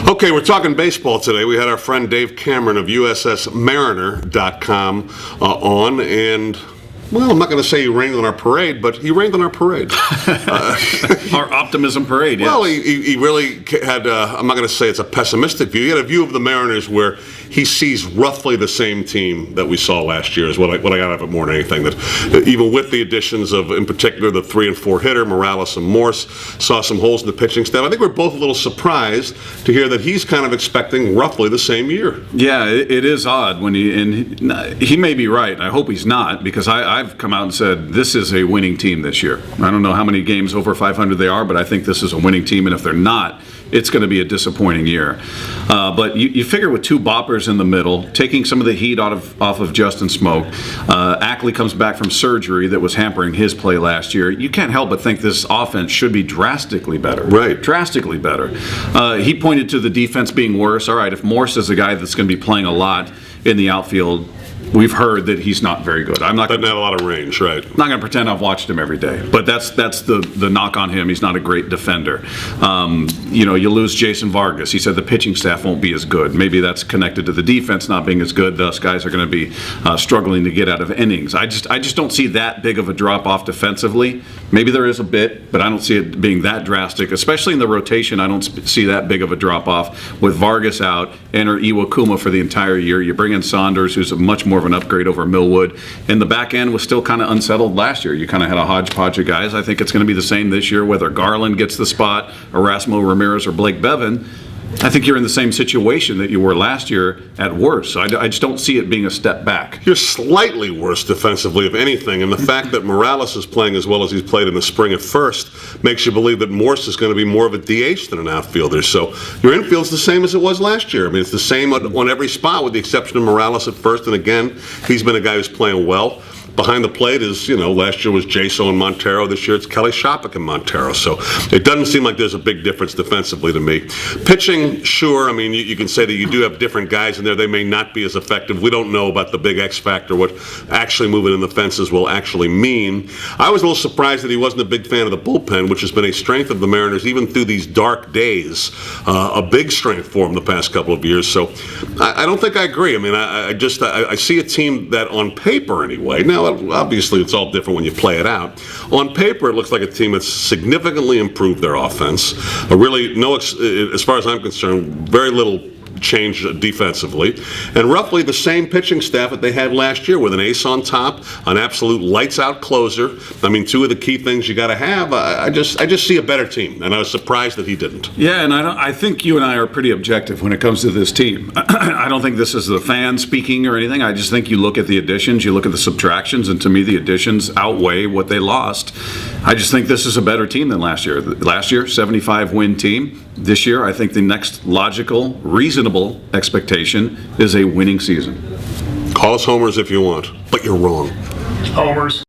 Okay, we're talking baseball today. We had our friend Dave Cameron of USSMariner.com on, and well, I'm not going to say he rained on our parade, but he rained on our parade. Our optimism parade, yes. Well, he really had, I'm not going to say it's a pessimistic view. He had a view of the Mariners where he sees roughly the same team that we saw last year, is what I got out of it more than anything. That even with the additions of, in particular, the 3 and 4 hitter, Morales and Morse, saw some holes in the pitching staff. I think we're both a little surprised to hear that he's kind of expecting roughly the same year. Yeah, it is odd when he may be right. I hope he's not, because I've come out and said this is a winning team this year. I don't know how many games over 500 they are, but I think this is a winning team, and if they're not, it's going to be a disappointing year. But you figure with two boppers in the middle, taking some of the heat off of Justin Smoke, Ackley comes back from surgery that was hampering his play last year. You can't help but think this offense should be drastically better. Right. Drastically better. He pointed to the defense being worse. All right, if Morse is a guy that's going to be playing a lot in the outfield, we've heard that he's not very good. I'm not going Doesn't have a lot of range, right? not going to pretend I've watched him every day, but that's the knock on him. He's not a great defender. You lose Jason Vargas. He said the pitching staff won't be as good. Maybe that's connected to the defense not being as good. Thus, guys are going to be struggling to get out of innings. I just don't see that big of a drop off defensively. Maybe there is a bit, but I don't see it being that drastic. Especially in the rotation, I don't see that big of a drop off. With Vargas out, enter Iwakuma for the entire year. You bring in Saunders, who's a much more of an upgrade over Millwood, and the back end was still kind of unsettled last year. You kind of had a hodgepodge of guys. I think it's going to be the same this year, whether Garland gets the spot, Erasmo Ramirez, or Blake Bevan. I think you're in the same situation that you were last year at worst. So I just don't see it being a step back. You're slightly worse defensively, if anything, and the fact that Morales is playing as well as he's played in the spring at first makes you believe that Morse is going to be more of a DH than an outfielder. So your infield's the same as it was last year. I mean, it's the same on every spot with the exception of Morales at first, and again, he's been a guy who's playing well. Behind the plate is, last year was Jaso and Montero. This year it's Kelly Shopik and Montero. So it doesn't seem like there's a big difference defensively to me. Pitching, sure. I mean, you can say that you do have different guys in there. They may not be as effective. We don't know about the big X factor, what actually moving in the fences will actually mean. I was a little surprised that he wasn't a big fan of the bullpen, which has been a strength of the Mariners even through these dark days. A big strength for them the past couple of years. So I don't think I agree. I mean, I see a team that on paper anyway. Now, obviously, it's all different when you play it out. On paper, it looks like a team that's significantly improved their offense. As far as I'm concerned, very little change defensively, and roughly the same pitching staff that they had last year with an ace on top, an absolute lights-out closer. I mean, two of the key things you got to have. I just see a better team, and I was surprised that he didn't. Yeah, and I think you and I are pretty objective when it comes to this team. I don't think this is the fan speaking or anything. I just think you look at the additions, you look at the subtractions, and to me the additions outweigh what they lost. I just think this is a better team than last year. Last year, 75-win team. This year, I think the next logical, reasonable expectation is a winning season. Call us homers if you want, but you're wrong. Homers.